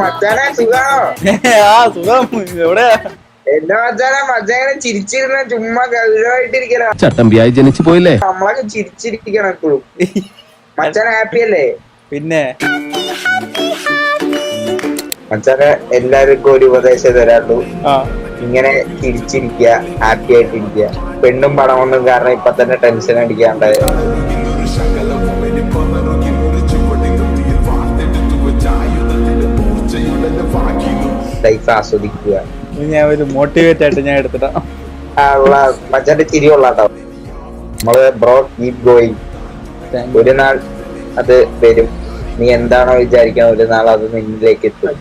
മച്ചാനെ സുഖാണോ? സുഖം. എവിടെയാ? എന്താ മച്ചാനെ ചിരിച്ചിരുന്ന ചുമ്മാ ഗൗരവമായിട്ടിരിക്കല. ചട്ടമ്പിയായി ജനിച്ചു പോയില്ലേ. നമ്മളൊക്കെ ചിരിച്ചിരിക്കണം എപ്പോഴും. മച്ചാനെ ഹാപ്പി അല്ലേ? പിന്നെ മച്ചാനെ എല്ലാവർക്കും ഒരു ഉപദേശം തരാള്ളൂ. ഇങ്ങനെ ചിരിച്ചിരിക്കുക, ഹാപ്പി ആയിട്ടിരിക്കുക. പെണ്ണും പണമൊന്നും കാരണം ഇപ്പൊ തന്നെ ടെൻഷൻ അടിക്കാണ്ട് ലൈഫ് ആസ്വദിക്കുക. ഞാൻ ഒരു മോട്ടിവേറ്റ് ആയിട്ട് ഞാൻ എടുത്തിട്ടാ. മച്ചാന്റെ ചിരി കൊള്ളാട്ടോ. നമ്മള് ബ്രോ കീപ് ഗോയിങ്. ഒരു നാൾ അത് വരും. നീ എന്താണോ വിചാരിക്കാൻ ഒരു നാൾ അത് നിന്നിലേക്ക് എത്തും.